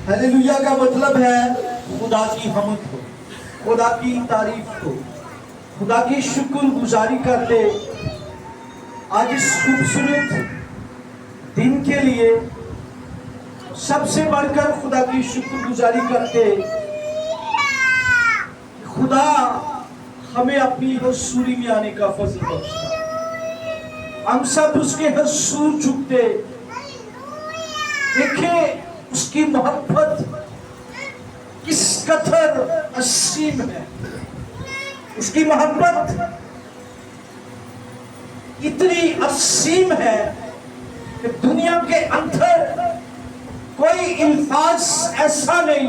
Hallelujah का मतलब है खुदा की हमद हो, खुदा की तारीफ हो, खुदा की शुक्र गुजारी करते। आज इस खूबसूरत दिन के लिए सबसे बढ़कर खुदा की शुक्र गुजारी करते। खुदा हमें अपनी हसूरी में आने का फजल बख्शा। हम सब उसके हसूर झुकते। देखिए उसकी मोहब्बत किस कदर असीम है। उसकी मोहब्बत इतनी असीम है कि दुनिया के अंदर कोई अल्फाज ऐसा नहीं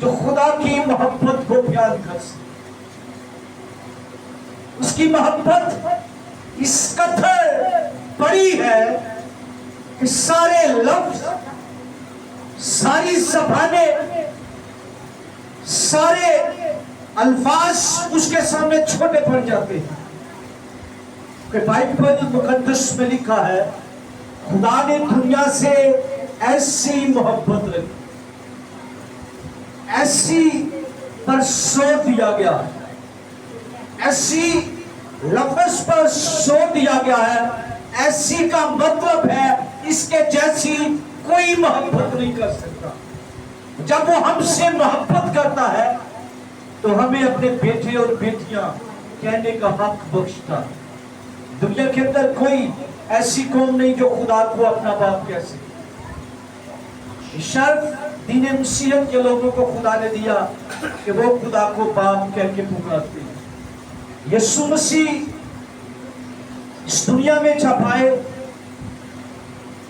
जो खुदा की मोहब्बत को बयान कर सके। उसकी मोहब्बत इस कदर बड़ी है कि सारे लफ्ज, सारी ज़बानें, सारे अल्फाज उसके सामने छोटे पड़ जाते हैं। कि बाइबल मुकद्दस में लिखा है, खुदा ने दुनिया से ऐसी मोहब्बत रखी, ऐसी पर जोर दिया गया है, ऐसी लफ्ज पर जोर दिया गया है। ऐसी का मतलब है इसके जैसी कोई मोहब्बत नहीं कर सकता। जब वो हमसे मोहब्बत करता है तो हमें अपने बेटे और बेटियां कहने का हक बख्शता है। दुनिया के अंदर कोई ऐसी कौम नहीं जो खुदा को अपना बाप कह सके। शर्फ दीन मसीहत के लोगों को खुदा ने दिया कि वो खुदा को बाप कह के पुकारते हैं। यीशु मसीह इस दुनिया में जब आए,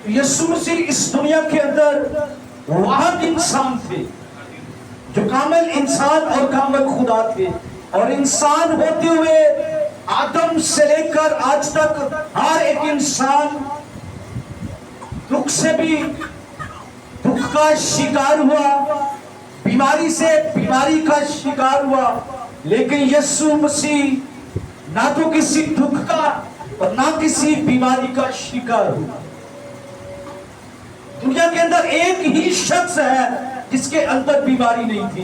यीशु मसीह इस दुनिया के अंदर वाहिद इंसान थे जो कामिल इंसान और कामिल खुदा थे। और इंसान होते हुए आदम से लेकर आज तक हर एक इंसान दुख से भी दुख का शिकार हुआ, बीमारी से बीमारी का शिकार हुआ। लेकिन यीशु मसीह ना तो किसी दुख का और ना किसी बीमारी का शिकार हुआ। दुनिया के अंदर एक ही शख्स है जिसके अंदर बीमारी नहीं थी,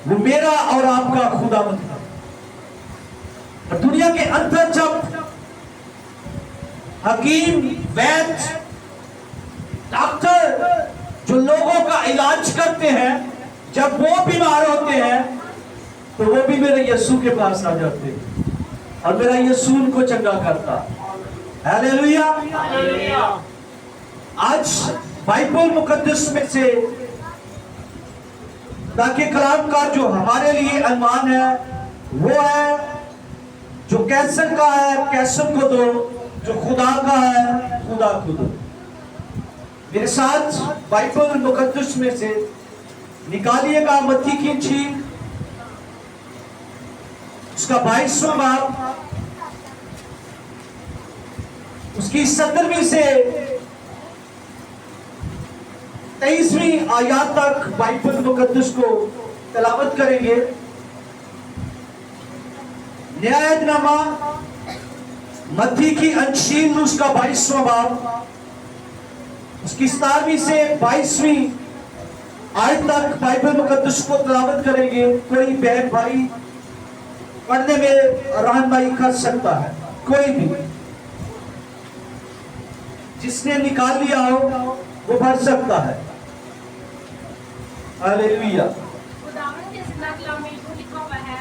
वो मेरा और आपका खुदावंद था। और दुनिया के अंदर जब हकीम, वैद्य, डॉक्टर जो लोगों का इलाज करते हैं, जब वो बीमार होते हैं तो वो भी मेरे यीशु के पास आ जाते हैं और मेरा यीशु उनको चंगा करता। हालेलुया। आज बाइबल मुकद्दस में से खुदा के कलाम का जो हमारे लिए अरमान है वो है, जो कैसर का है कैसर को दो, जो खुदा का है खुदा को दो। मेरे साथ बाइबल मुकद्दस में से निकालिएगा मत्ती की इंजील, उसका 22वां बाब, उसकी 17वीं से 23वीं आयत तक बाइबल मुकद्दस को तलावत करेंगे। न्यायनामा मत्ती की इंजील उसका 22वां बाब, उसकी 17वीं से 22वीं आयत तक बाइबल मुकद्दस को तलावत करेंगे। कोई बहन भाई पढ़ने में रहनुमाई कर सकता है, कोई भी जिसने निकाल लिया हो वो पढ़ सकता है। हालेलुया। खुदावंद के ज़िंदा कलाम में जो लिखा हुआ है,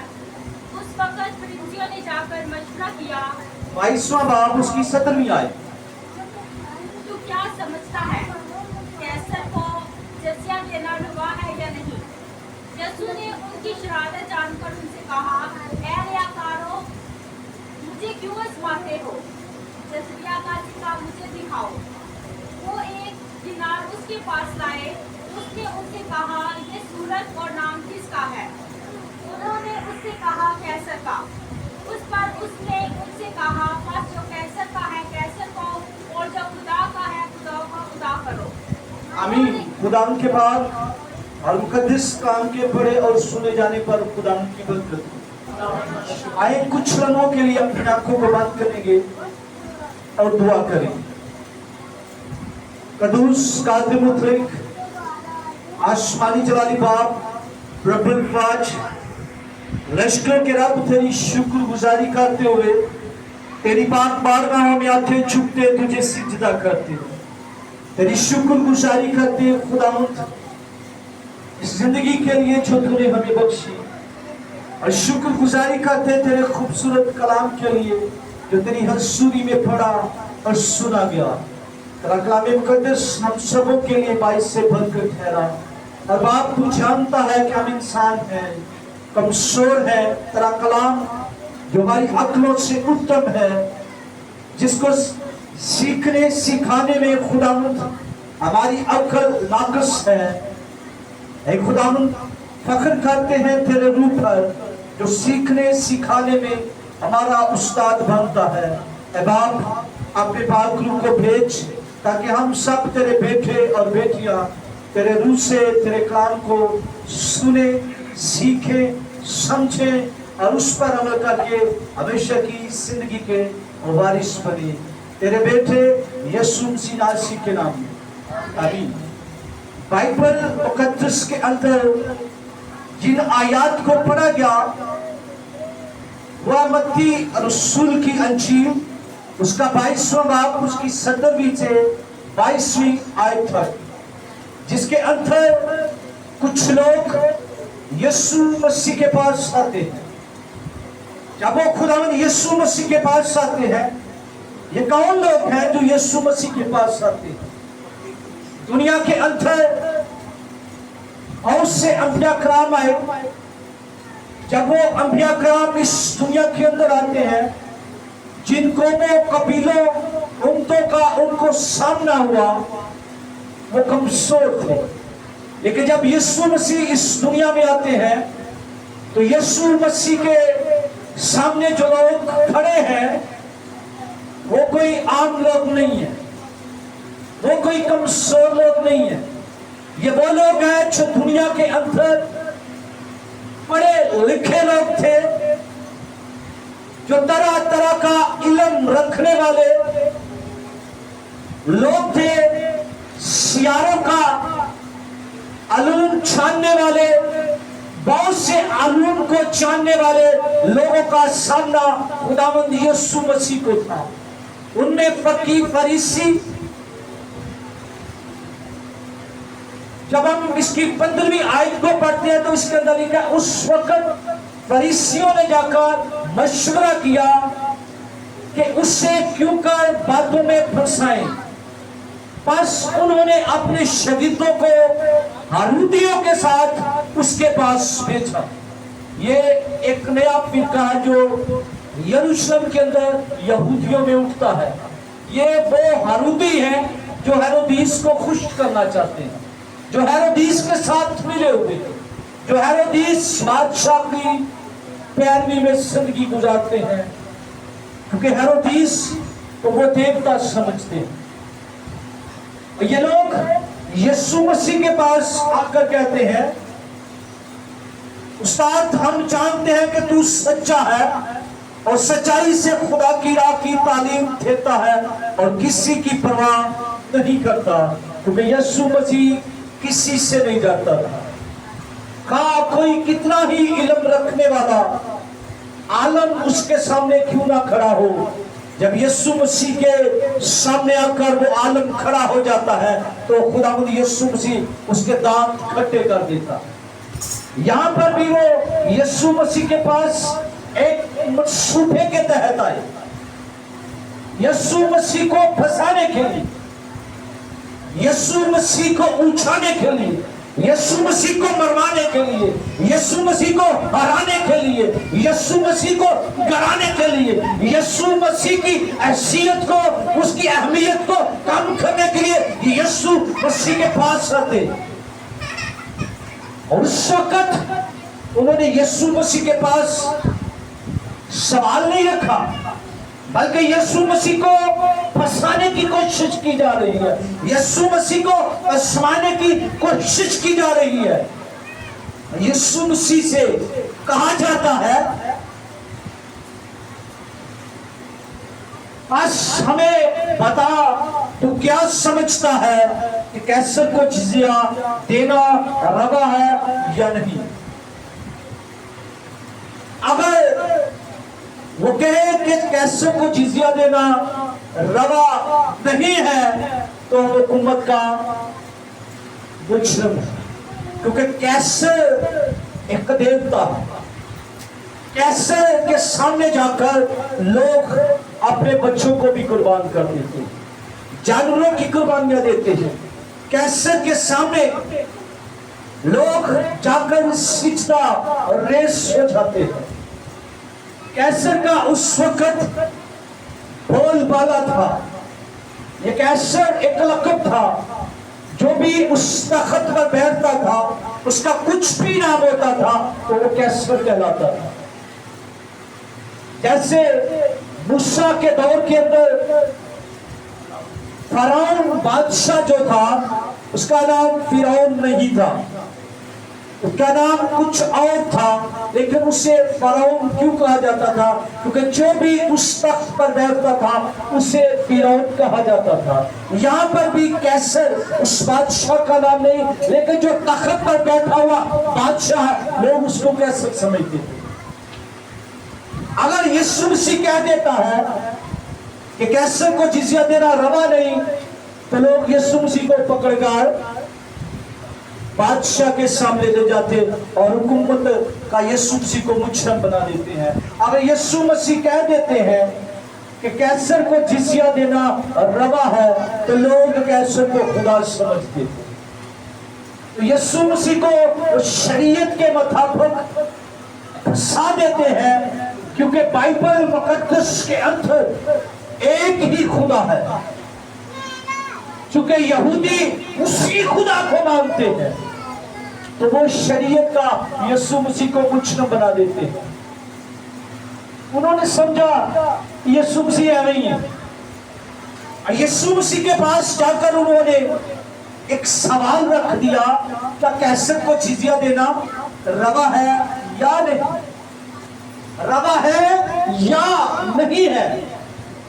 उस वक़्त फरीसियों ने जाकर मशवरा किया। 22वां बाब उसकी 17वीं आयत। तू क्या समझता है, कैसर को जज़िया देना रवा है या नहीं? यीशु ने उनकी शरारत जानकर उनसे कहा, ऐ रियाकारों, मुझे क्यों आज़माते हो? जज़िया का सिक्का मुझे दिखाओ। वो एक दिनार उसके पास लाए। उसने उनसे कहा, ये सूरत और नाम किसका है? उन्होंने उससे कहा, कैसर का। उस पर उसने उनसे कहा, बस जो कैसर का है कैसर को, और जो खुदा का है खुदा को खुदा करो। आमीन। खुदा के बाद और मुकद्दस काम के पढ़े और सुने जाने पर खुदा की बरकत। आए कुछ लम्हों के लिए अपनी आंखों को बंद करेंगे और दुआ करेंगे। कदूस कादिर मुतलक आसमानी जलाली बाप, प्रबल फाज, लश्कर के रब तेरी शुक्रगुजारी करते हुए तेरी पाक बारगाहों में आंखें झुकते तुझे सिजदा करते, तेरी शुक्रगुजारी करते खुदावंद इस जिंदगी के लिए जो तूने हमें बख्शी, और शुक्रगुजारी करते तेरे खूबसूरत कलाम के लिए जो तेरी हजूरी में पढ़ा और सुना गया। तेरा कलाम मुकद्दस हम सबों के लिए बाइस से भरकर ठहरा। और बाप तू जानता है कि हम इंसान हैं, कमजोर है। तेरा कलाम जो हमारी अक्लों से उत्तम है, जिसको सीखने सिखाने में खुदावंद हमारी अक्ल नाकस है, ऐ खुदावंद फख्र करते हैं तेरे रूह पर जो सीखने सिखाने में हमारा उस्ताद बनता है। ऐ बाप अपने पाक रूह को भेज ताकि हम सब तेरे बेटे और बेटियां तेरे रूह से तेरे कलाम को सुने, सीखे, समझे और उस पर अमल करके हमेशा की जिंदगी के वारिस बने। तेरे बेटे यीशु मसीह नासरी के नाम में आमीन। बाइबल मुकद्दस के अंदर जिन आयात को पढ़ा गया वह मत्ती रसूल की अंजील उसका 22वां बाब उसकी 17वीं से 22वीं आयत तक, जिसके अंदर कुछ लोग यीशु मसीह के पास आते हैं। जब वो खुदावंद यीशु मसीह के पास आते हैं, ये कौन लोग हैं जो यीशु मसीह के पास आते हैं? दुनिया के अंदर बहुत से अंबिया कराम आए। जब वो अंबिया कराम इस दुनिया के अंदर आते हैं, जिनको वो कबीलों उम्मतों का उनको सामना हुआ, वो कमजोर थे। लेकिन जब यीशु मसीह इस दुनिया में आते हैं तो यीशु मसीह के सामने जो लोग खड़े हैं वो कोई आम लोग नहीं है, वो कोई कमजोर लोग नहीं है। ये वो लोग हैं जो दुनिया के अंदर पढ़े लिखे लोग थे, जो तरह तरह का इल्म रखने वाले लोग थे, सियारों का अलूम जानने वाले, बहुत से अलूम को जानने वाले लोगों का सामना खुदावंद यीशु मसीह को था। उनमें फकीर फरीसी, जब हम इसकी 15वीं आयत को पढ़ते हैं तो इसके अंदर लिखा उस वक्त फरीसियों ने जाकर मशवरा किया कि उससे क्यों कर बातों में फंसाएं। बस उन्होंने अपने शागिर्दों को हारूदियों के साथ उसके पास भेजा। ये एक नया फिरका है जो यरूशलेम के अंदर यहूदियों में उठता है। ये वो हारूदी है जो हेरोदीस को खुश करना चाहते हैं, जो हेरोदीस के साथ मिले हुए थे, जो हेरोदीस बादशाह की पैरवी में जिंदगी गुजारते हैं, क्योंकि हेरोदीस को वो देवता समझते हैं। ये लोग यीशु मसीह के पास आकर कहते हैं, उस्ताद हम जानते हैं कि तू सच्चा है और सच्चाई से खुदा की राह की तालीम देता है और किसी की परवाह नहीं करता, क्योंकि यीशु मसीह किसी से नहीं डरता था। कहा कोई कितना ही इल्म रखने वाला आलम उसके सामने क्यों ना खड़ा हो, जब यीशु मसीह के सामने आकर वो आलम खड़ा हो जाता है तो खुदावंद यीशु मसीह उसके दांत खट्टे कर देता। यहाँ पर भी वो यीशु मसीह के पास एक मंसूबे के तहत आए, यीशु मसीह को फंसाने के लिए, यीशु मसीह को उछाने के लिए, यीशु मसीह को मरवाने के लिए, यीशु मसीह को हराने के लिए, यीशु मसीह को गिराने के लिए, यीशु मसीह की हैसियत को, उसकी अहमियत को कम करने के लिए यीशु मसीह के पास आते। और उस वक्त उन्होंने यीशु मसीह के पास सवाल नहीं रखा, बल्कि यीशु मसीह को फंसाने की कोशिश की जा रही है, यीशु मसीह को फंसाने की कोशिश की जा रही है। यीशु मसीह से कहा जाता है, बस हमें बता तू क्या समझता है کہ कैसर को जिजिया देना रवा है या नहीं। अगर वो कहे कि कैसर को जिजिया देना रवा नहीं है तो हुकूमत का मुजरिम है, क्योंकि कैसर एक देवता है। कैसर के सामने जाकर लोग अपने बच्चों को भी कुर्बान कर देते हैं, जानवरों की कुर्बानियां देते हैं। कैसर के सामने लोग जाकर सिजदा और रेस हो जाते हैं। कैसर का उस वक्त बोलबाला था। ये कैसर एक लक़ब था, जो भी उस तख्त पर बैठता था उसका कुछ भी नाम होता था तो वो कैसर कहलाता था। जैसे मूसा के दौर के अंदर फरौन बादशाह जो था उसका नाम फिरौन नहीं था, उसका नाम कुछ और था, लेकिन उसे फरौन क्यों कहा जाता था? क्योंकि जो भी उस तख्त पर बैठता था उसे फिरौन कहा जाता था। यहाँ पर भी कैसर उस बादशाह का नाम नहीं, लेकिन जो तख्त पर बैठा हुआ बादशाह लोग उसको कैसर समझते थे। अगर यीशु मसीह कह देता है कि कैसर को जिजिया देना रवा नहीं, तो लोग यीशु मसीह को पकड़कर बादशाह के सामने ले जाते और हुकूमत का यीशु मसीह को मुजरिम बना देते हैं। अगर यीशु मसीह कह देते हैं कि कैसर को जिजिया देना रवा है, तो लोग कैसर को खुदा समझते थे। तो यीशु मसीह को शरीयत के मुताबिक फंसा देते हैं, क्योंकि बाइबल मुकद्दस के अंदर एक ही खुदा है। चूंकि यहूदी उसी खुदा को मानते हैं, तो वो शरीयत का यीशु मसीह को मुजरिम बना देते हैं। उन्होंने समझा यीशु मसीह ऐसे ही है। यीशु मसीह के पास जाकर उन्होंने एक सवाल रख दिया, क्या कैसर को जिजिया देना रवा है या नहीं? रवा है या नहीं है?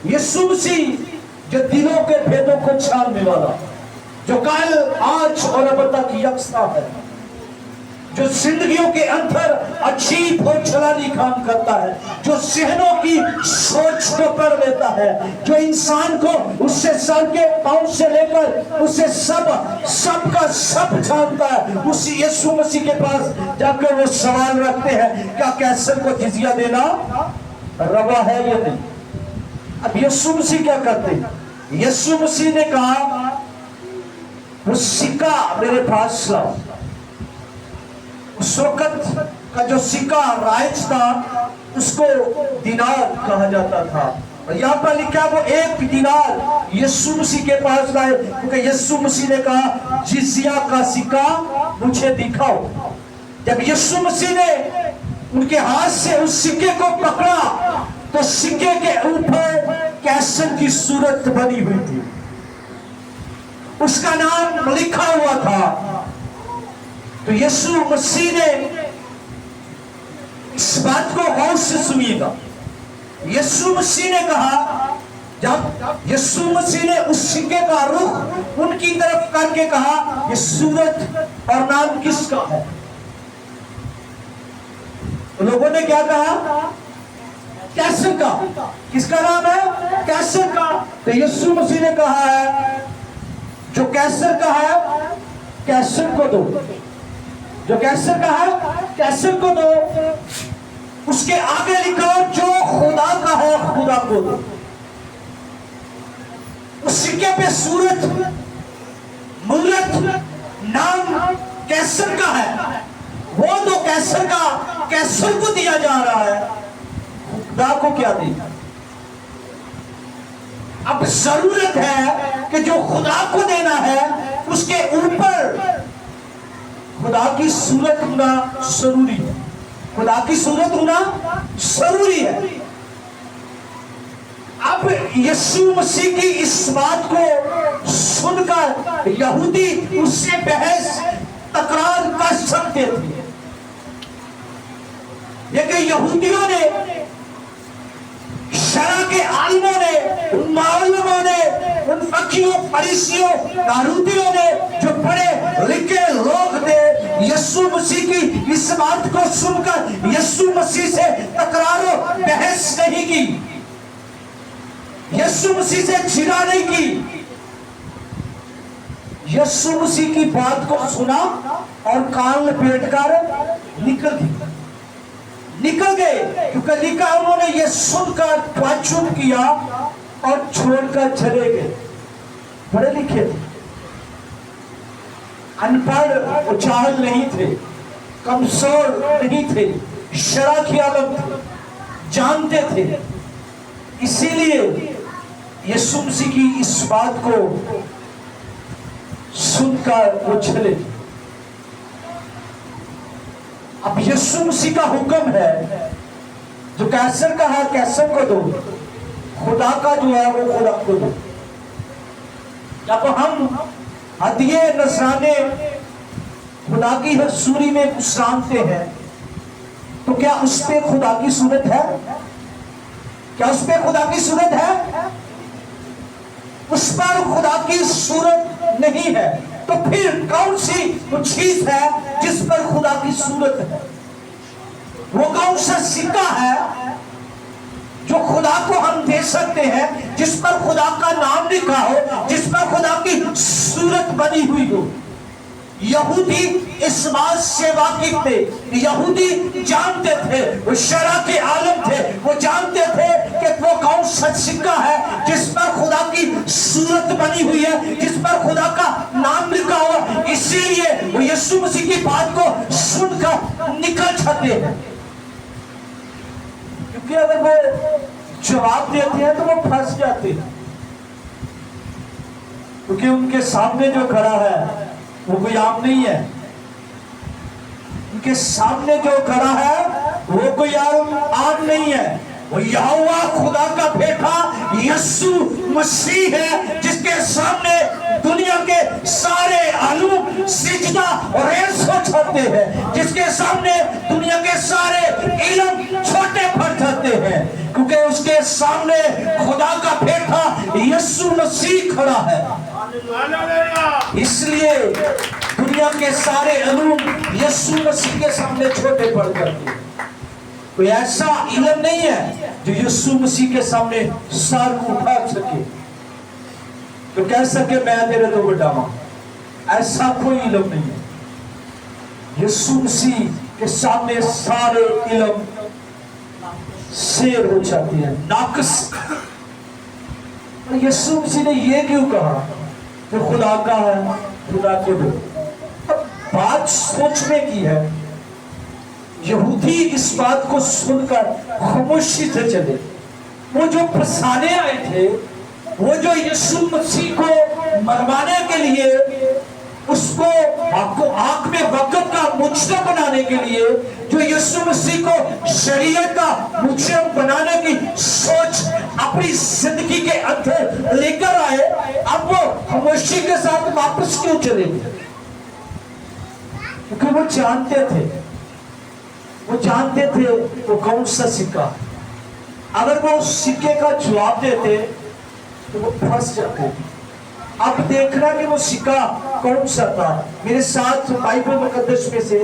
यीशु मसीह जो दिलों के भेदों को छानने वाला, जो कल आज और अब तक यकसा है, जो जिंदगियों के अंदर अजीब और चलानी काम करता है, जो सहनों की सोच को कर लेता है, जो इंसान को उससे सर के पांव से लेकर उसे सब का सब जानता है, उस यीशु मसीह के पास जाकर वो सवाल रखते हैं, क्या कैसर को जिजिया देना रवा है या नहीं? अब यीशु मसीह क्या करते हैं? यीशु मसीह ने कहा, वो सिक्का मेरे पास लाओ। उस वक्त का जो सिक्का राइज था उसको दिनार कहा जाता था, और यहाँ पर लिखा वो एक दिनार यीशु मसीह के पास लाए, क्योंकि यीशु मसीह ने कहा जिजिया का सिक्का मुझे दिखाओ। जब यीशु मसीह ने उनके हाथ से उस सिक्के को पकड़ा तो सिक्के के ऊपर कैसर की सूरत बनी हुई थी, उसका नाम लिखा हुआ था। तो यीशु मसीह ने इस बात को गौर से सुनिएगा। यीशु मसीह ने कहा, जब यीशु मसीह ने उस सिक्के का रुख उनकी तरफ करके कहा, ये सूरत और नाम किसका है? तो लोगों ने क्या कहा? कैसर का। किसका नाम है? कैसर का। तो यीशु मसीह ने कहा है, जो कैसर का है कैसर को दो, जो कैसर का है कैसर को दो। उसके आगे लिखा, जो खुदा का है खुदा को दो। उस सिक्के पे सूरत, मूरत, नाम कैसर का है, वो तो कैसर का कैसर को दिया जा रहा है, खुदा को क्या देगा? अब जरूरत है कि जो खुदा को देना है उसके ऊपर खुदा की सूरत होना जरूरी है। खुदा की सूरत होना जरूरी है। अब यीशु मसीह की इस बात को सुनकर यहूदी उससे बहस तकरार कर सकते थे, लेकिन यहूदियों ने शरा के आलिमों ने, उन मालूमों ने, उन फकीरों, फरीसियों, कारूतियों ने, जो पढ़े लिखे लोग थे, यीशु मसीह की इस बात को सुनकर यीशु मसीह से तकरारो बहस नहीं की, यीशु मसीह से झगड़ा नहीं की। यीशु मसीह की बात को सुना और कान लपेट कर निकल गए, क्योंकि लिखा उन्होंने ये सुनकर ताज्जुब किया और छोड़कर चले गए। पढ़े लिखे थे, अनपढ़ उचाल नहीं थे, कमजोर नहीं थे, शरा की आलम थे, जानते थे। इसीलिए यीशु मसीह की इस बात को सुनकर वो चले। अब यीशु मसीह का हुक्म है, जो कैसर का है कैसर को दो, खुदा का जो है वो खुदा को दो। जब हम हदिये नजराने खुदा की हजूरी में गुस्साते हैं, तो क्या उस पे खुदा की सूरत है? क्या उस पे खुदा की सूरत है? उस पर खुदा की सूरत नहीं है। तो फिर कौन सी वो चीज है जिस पर खुदा की सूरत है? वो कौन सा सिक्का है जो खुदा को हम दे सकते हैं, जिस पर खुदा का नाम लिखा हो, जिस पर खुदा की सूरत बनी हुई हो? यहूदी इस बात से वाकिफ थे, यहूदी जानते थे, वो शरा के आलम थे, वो जानते थे कि वो कौन सा सिक्का है जिस पर खुदा की सूरत बनी हुई है, जिस पर खुदा का नाम लिखा हुआ। इसीलिए वो यीशु मसीह की बात को सुनकर निकल जाते हैं, क्योंकि अगर वो जवाब देते हैं तो वो फंस जाते हैं, क्योंकि उनके सामने जो खड़ा है वो कोई आम नहीं है। उनके सामने जो खड़ा है वो कोई आम नहीं है, वो यहोवा खुदा का बेटा यीशु मसीह है, जिसके सामने दुनिया के सारे आलू सिजदा और रेस हो जाते हैं, जिसके सामने दुनिया के सारे इल्म छोटे पड़ जाते हैं, क्योंकि उसके सामने खुदा का बेटा यीशु मसीह खड़ा है। इसलिए दुनिया के सारे अलूम यीशु मसीह के सामने छोटे पड़ जाते हैं। कोई ऐसा इल्म नहीं है जो यीशु मसीह के सामने सर उठा सके, तो कह सके मैं तेरे तो बड़ा हूं। ऐसा कोई इल्म नहीं है। यीशु मसीह के सामने सारे इल्म शेर हो जाती है, नाकस। यीशु मसीह ने ये क्यों कहा कि खुदा का है, खुदा को दो? अब बात सोचने की है। यहूदी इस बात को सुनकर खामोशी से चले। वो जो फंसाने आए थे, वो जो यीशु मसीह को मरवाने के लिए, उसको आंख में वक़्त का मुजरिम बनाने के लिए, जो यीशु मसीह को शरीयत का मुजरिम बनाने की सोच अपनी जिंदगी के अंदर लेकर आए, अब वो खामोशी के साथ वापस क्यों चले? क्योंकि वो जानते थे वो कौन सा सिक्का। अगर वो उस सिक्के का जवाब देते तो वो फंस जाते। अब देखना कि वो सिक्का कौन सा था। मेरे साथ बाइबल मुकद्दस में से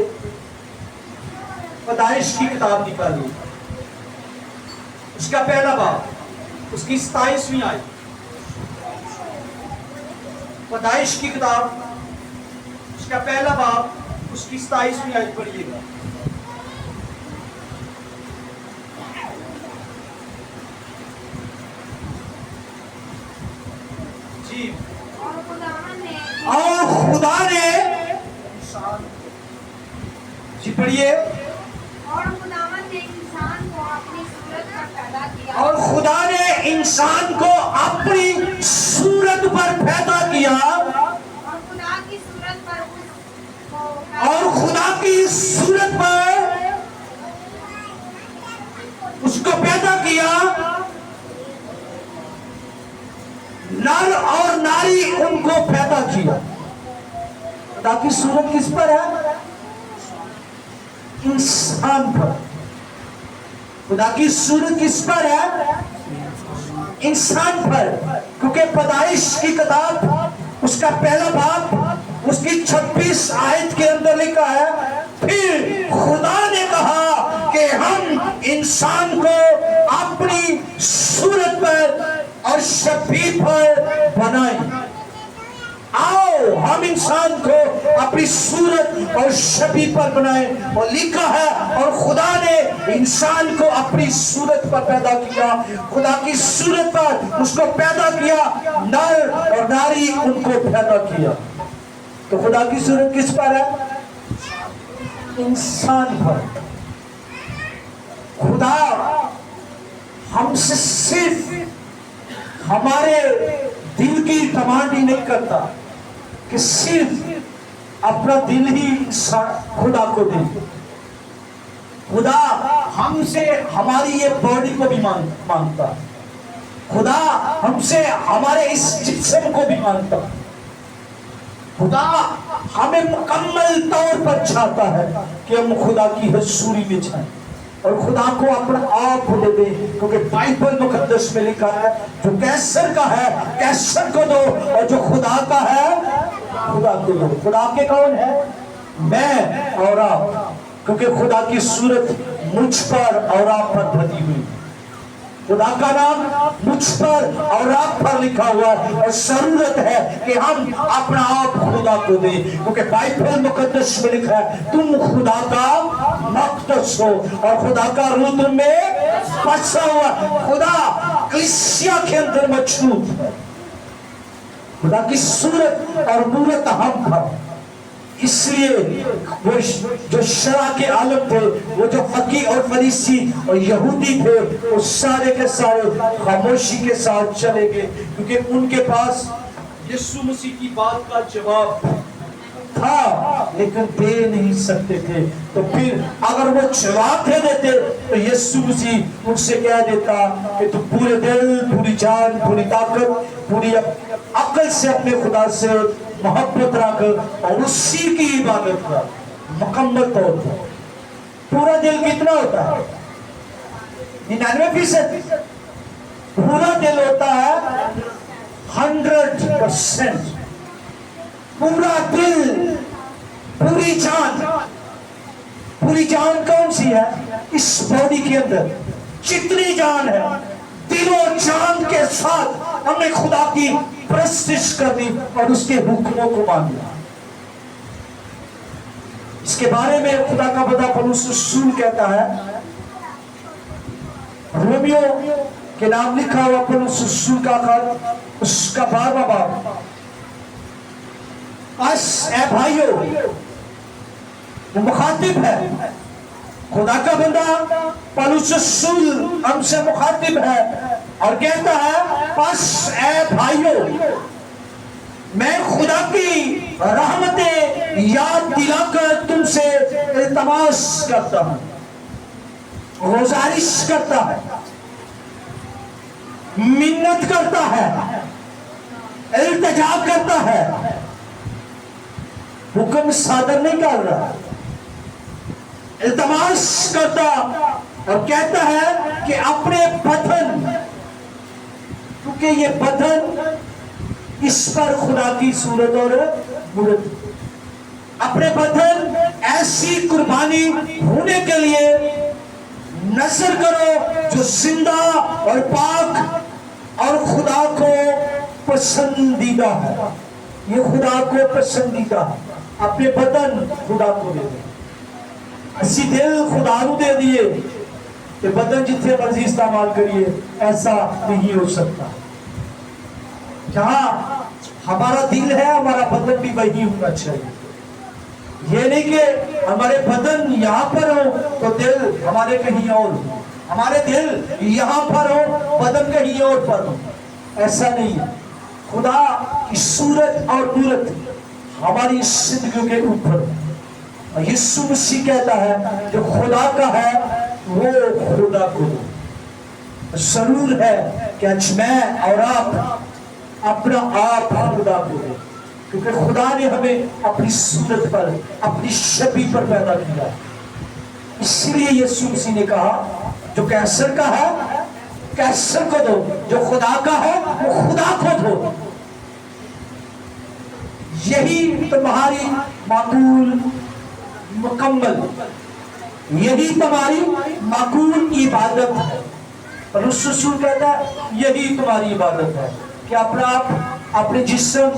पैदाइश की किताब निकाली, उसका पहला बाब, उसकी 27वीं आयत। पैदाइश की किताब, उसका पहला बाब, उसकी 27वीं आयत पढ़िएगा। जी। और खुदा ने जी पढ़िए। और खुदावन ने इंसान को अपनी सूरत पर पैदा किया। और खुदा ने इंसान को अपनी सूरत पर पैदा किया। और खुदा की सूरत पर और खुदा की सूरत पर उसको पैदा किया। नर और नारी उनको पैदा किया। खुदा की सूरत किस पर है? इंसान पर। खुदा की सूरत किस पर है? इंसान पर, क्योंकि पैदाइश की किताब उसका पहला बाब उसकी 26 आयत के अंदर लिखा है, फिर खुदा ने कहा कि हम इंसान को अपनी सूरत पर और शबीह पर बनाएं। आओ हम इंसान को अपनी सूरत और शबीह पर बनाएं। और लिखा है, और खुदा ने इंसान को अपनी सूरत पर पैदा किया, खुदा की सूरत पर उसको पैदा किया, नर और नारी उनको पैदा किया। तो खुदा की सूरत किस पर है? इंसान पर। खुदा हमसे सिर्फ हमारे दिल की डिमांड ही नहीं करता कि सिर्फ अपना दिल ही खुदा को दे। खुदा हमसे हमारी ये बॉडी को भी मांगता। खुदा हमसे हमारे इस जिस्म को भी मांगता। खुदा हमें मुकम्मल तौर पर चाहता है कि हम खुदा की हजूरी में जाएं और खुदा को अपना आप दे दे, क्योंकि बाइबल मुकद्दस में लिखा है, जो कैसर का है कैसर को दो, और जो खुदा का है खुदा को दो। खुदा के कौन है? मैं और आप, क्योंकि खुदा की सूरत मुझ पर और आप पर ढली हुई। खुदा का नाम मुझ पर और आप पर लिखा हुआ है, और जरूरत है कि हम अपना आप खुदा को दें, क्योंकि बाइबल मुकद्दस में लिखा है, तुम खुदा का मक़दस हो और खुदा का रूह तुम में बसा हुआ। खुदा कलीसिया के अंदर मौजूद है। खुदा की सूरत और मूरत हम पर, इसलिए वो जो शरा के आलम थे, वो जो फकीह और फरीसी और यहूदी थे, वो सारे के सारे खामोशी के साथ चले गए, क्योंकि उनके पास यीशु मसीह की बात का जवाब था लेकिन दे नहीं सकते थे। तो फिर अगर वो जवाब दे देते तो यीशु मसीह उनसे कह देता कि तू पूरे दिल, पूरी जान, पूरी ताकत, पूरी अक्ल से अपने खुदा से मोहब्बत रख और उसी की इबादत कर मुकम्मल तौर पर। पूरा दिल कितना होता है? 99%। पूरा दिल होता है 100%। पूरा दिल, पूरी जान। पूरी जान कौन सी है? इस बॉडी के अंदर जितनी जान है, दिलो जान के साथ हमने खुदा की प्रस्तिश करनी और उसके हुक्मों को मानना। इसके बारे में खुदा का बंदा पौलुस रसूल कहता है, रोमियो के नाम लिखा हुआ पौलुस रसूल का खत उसका 12वां बाब, बस ए भाइयों, वो मुखातिब है। खुदा का बंदा पौलुस रसूल हमसे मुखातिब है और कहता है, बस ए भाइयों, मैं खुदा की रहमतें याद दिलाकर तुमसे इल्तमास करता हूं, गुजारिश करता है, मिन्नत करता है, इल्तिजा करता है। हुक्म सादर नहीं कर रहा, इल्तमास करता और कहता है कि अपने बदन, क्योंकि ये बदन इस पर खुदा की सूरत और मूरत, अपने बदन ऐसी कुर्बानी होने के लिए नजर करो जो जिंदा और पाक और खुदा को पसंदीदा है। ये खुदा को पसंदीदा है। अपने बदन खुदा को दे दे। असी दिल खुदा को दे दिए कि बदन जितने मर्जी इस्तेमाल करिए, ऐसा नहीं हो सकता। जहाँ हमारा दिल है हमारा बदन भी वही होना चाहिए। ये नहीं कि हमारे बदन यहाँ पर हो तो दिल हमारे कहीं और हो, हमारे दिल यहाँ पर हो बदन कहीं और पर हो, ऐसा नहीं है। खुदा की सूरत और मूरत हमारी जिंदगी के ऊपर, और यीशु मसीह कहता है जो खुदा का है वो खुदा को दो। जरूर है कि आज मैं और आप अपना आप खुदा को दे, क्योंकि खुदा ने हमें अपनी सूरत पर, अपनी शबीह पर पैदा किया। इसलिए यीशु मसीह ने कहा जो कैसर का है कैसर को दो, जो खुदा का है वो खुदा को दो। यही तुम्हारी माकूल मुकम्मल, यही तुम्हारी माकूल इबादत है। और उस रसूल कहता है यही तुम्हारी इबादत है कि अपना आप, अपने जिस्म,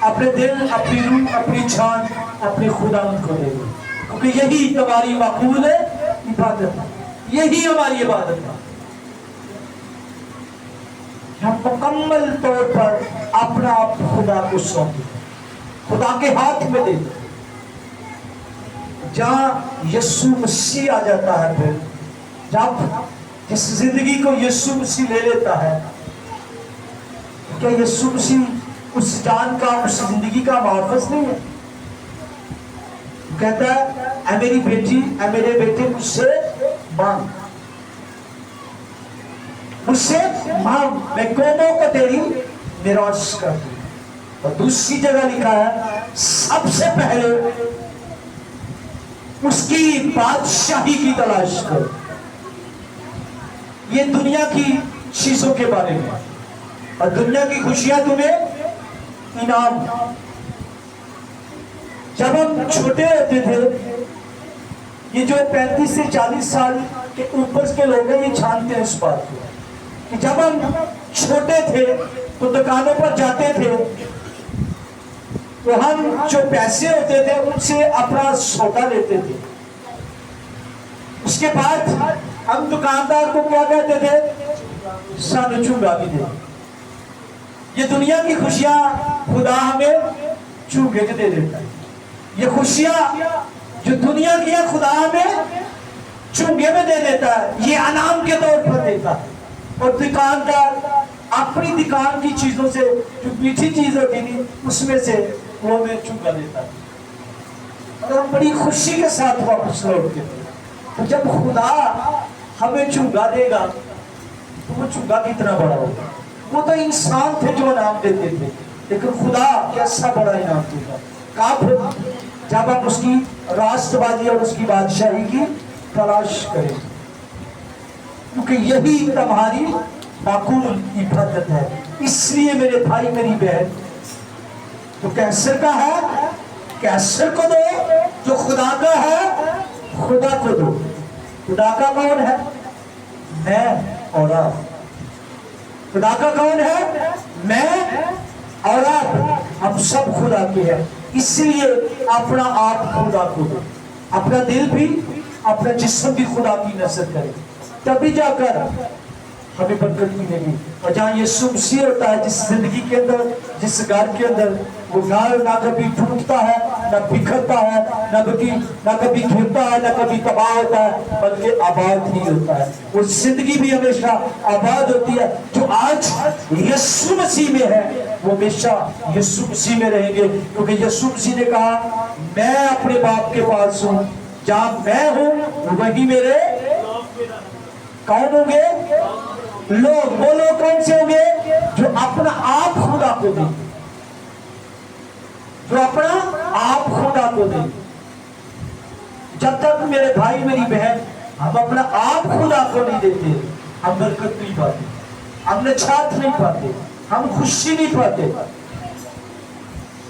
अपने दिल, अपनी रूह, अपनी जान अपने खुदा को दे दो, क्योंकि यही तुम्हारी माकूल है इबादत है, यही हमारी इबादत है। हम मुकम्मल तौर पर अपना आप खुदा को सौंप दें, खुदा के हाथ में दे दो। जहां यीशु मसीह आ जाता है, फिर जब जिस जिंदगी को यीशु मसीह ले लेता है, क्या यीशु मसीह उस जान का, उस जिंदगी का मुहाफ़िज़ नहीं है? कहता है ऐ मेरी बेटी, ऐ मेरे बेटे, मुझसे मांग, मुझसे मांग, मैं कोमों को तेरी निराश कर दूं। और दूसरी जगह लिखा है सबसे पहले उसकी बादशाही की तलाश करो। ये दुनिया की चीजों के बारे में, और दुनिया की खुशियां तुम्हें इनाम। जब हम छोटे होते थे, ये जो 35 से 40 साल के ऊपर के लोग हैं, ये जानते हैं इस बात को कि जब हम छोटे थे तो दुकानों पर जाते थे, तो हम जो पैसे होते थे उनसे अपना सौदा लेते थे। उसके बाद हम दुकानदार को क्या कहते थे? सानू चूंगा भी दे। ये दुनिया की खुशियां खुदा हमें चूंगे दे देता है। ये खुशियां जो दुनिया की है खुदा हमें चूंगे में दे देता है, ये अनाम के तौर पर देता है। और दुकानदार अपनी दुकान की चीजों से, जो मीठी चीज होती थी, उसमें से वो हमें चूंगा देता है, और हम बड़ी खुशी के साथ वापस लौटते थे। तो जब खुदा हमें चूंगा देगा तो वो चूंगा कितना बड़ा होगा। वो तो इंसान थे जो इनाम देते थे, लेकिन खुदा कैसा बड़ा इनाम देगा। कब? जब हम उसकी राष्ट्रवादी और उसकी बादशाही की तलाश करें, क्योंकि यही तुम्हारी माकूल इबादत है। इसलिए मेरे भाई, मेरी बहन, तो कैसर का है कैसर को दो, जो खुदा का है खुदा को दो। खुदा का कौन है? मैं और आप। खुदा का कौन है? मैं और आप, हम सब खुदा के हैं। इसलिए अपना आप खुदा को दो, अपना दिल भी, अपना जिस्म भी खुदा की नजर करें, तभी जाकर हमें बरकत मिलेगी। और जहाँ यीशु मसीह होता है, जिस जिंदगी के अंदर, जिस घर के अंदर, वो घर ना कभी टूटता है, ना बिखरता है, ना कभी गिरता है, ना कभी तबाह होता है, बल्कि आबाद ही होता है। वो जिंदगी भी हमेशा आबाद होती है। जो आज यीशु मसीह में है वो हमेशा यीशु मसीह में रहेंगे, क्योंकि यीशु मसीह ने कहा मैं अपने बाप के पास हूँ, जहाँ मैं हूँ वही मेरे कौन होंगे? लोग। वो लोग कौन से होंगे? जो अपना आप खुदा को दे, जो अपना आप खुदा को दे। जब तक मेरे भाई, मेरी बहन, हम अपना आप खुदा को नहीं देते, हम बरकत नहीं पाते, हम निजात नहीं पाते, हम खुशी नहीं पाते।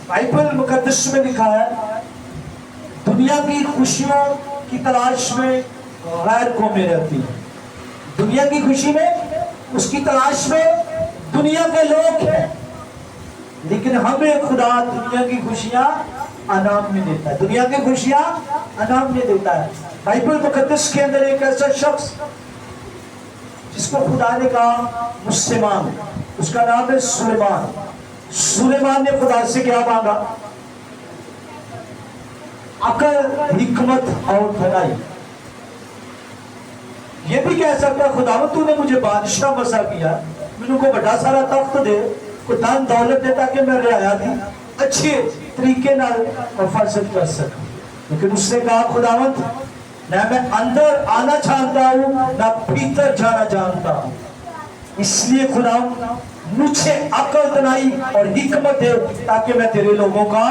बाइबल मुकद्दस में लिखा है दुनिया की खुशियों की तलाश में गैर कौमें रहती है। दुनिया की खुशी में, उसकी तलाश में दुनिया के लोग हैं, लेकिन हमें खुदा दुनिया की खुशियां अनाम में देता है। दुनिया की खुशियां अनाम में देता है। बाइबल मुकद्दस के अंदर एक ऐसा शख्स जिसको खुदा ने कहा मुझसे मांग, उसका नाम है सुलेमान। सुलेमान ने खुदा से क्या मांगा? अकल, हिकमत और भलाई। ये भी कह सकता खुदा तूने मुझे बादशाह बसा किया, मैनू को बड़ा सारा तख्त दे, को धन दौलत दे, ताकि मैं रियाया दी अच्छे तरीके नाल हिफाजत कर सकूं। लेकिन उसने कहा खुदावंत, ना मैं अंदर आना जानता हूं, ना भीतर जाना जानता हूं। इसलिए खुदा मुझे अकल दिलाई और हिकमत दे, ताकि मैं तेरे लोगों का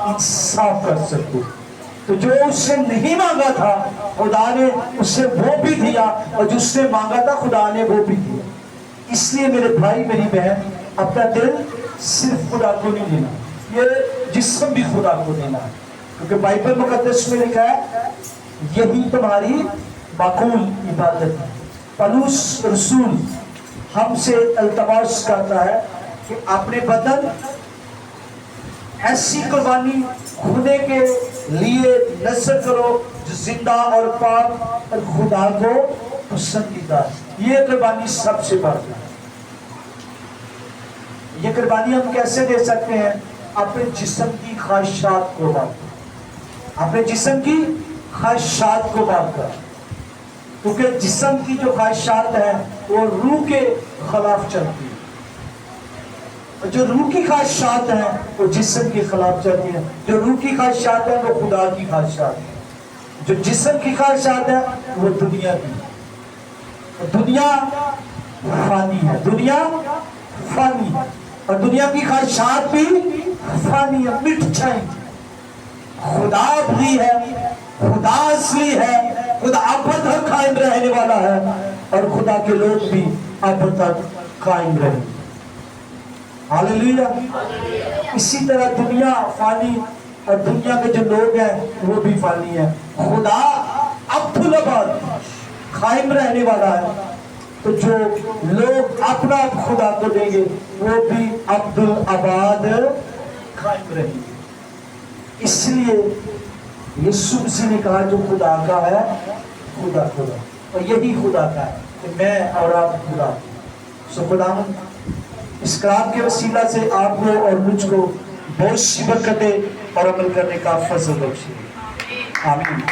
इंसाफ कर सकूं। तो जो उससे नहीं मांगा था खुदा ने उसे वो भी दिया और जो उसने मांगा था खुदा ने वो भी दिया। इसलिए मेरे भाई मेरी बहन, अपना दिल सिर्फ खुदा को नहीं देना, ये जिस्म भी खुदा को देना है, क्योंकि बाइबल मुकद्दस में लिखा है यही तुम्हारी माकूल इबादत है। पौलुस रसूल हमसे अल्तमास करता है कि अपने बदन ऐसी कुर्बानी खुदे के लिए नज़र करो जो जिंदा और पाक और खुदा को पसंदीदा है। ये कुर्बानी सबसे बढ़ है। ये कुर्बानी हम कैसे दे सकते हैं? अपने जिस्म की ख्वाहिशात को बांट, अपने जिस्म की ख्वाहिशात को बांट कर, क्योंकि जिस्म की जो ख्वाहिशात है वो रूह के खिलाफ चलती है, और जो रूह की ख्वाहिशात हैं वो जिस्म के खिलाफ चलती है। जो रूह की ख्वाहिशात है वो खुदा की ख्वाहिशात है, जो जिस्म की ख्वाहिशात है वो दुनिया की। दुनिया फानी है, दुनिया फानी है, और दुनिया की ख्वाहिशात भी फानी है, मिट जाएंगी। खुदा भी है, खुदा असली है, खुदा अब तक कायम रहने वाला है, और खुदा के लोग भी अब तक कायम रहेंगे। हालेलुया। इसी तरह दुनिया फानी और दुनिया के जो लोग हैं वो भी फानी है। खुदा अब्दुल आबाद कायम रहने वाला है, तो जो लोग अपना खुदा को देंगे वो भी अब्दुल आबाद कायम रहेंगे। इसलिए यीशु मसीह ने कहा जो खुदा का है खुदा खुदा, और यही खुदा का है कि मैं और आप खुदा। सो खुदा इस कलाम के वसीला से आपको और मुझको बहुत सी बरकतें और अमल करने का फजल बख्शे। आमीन।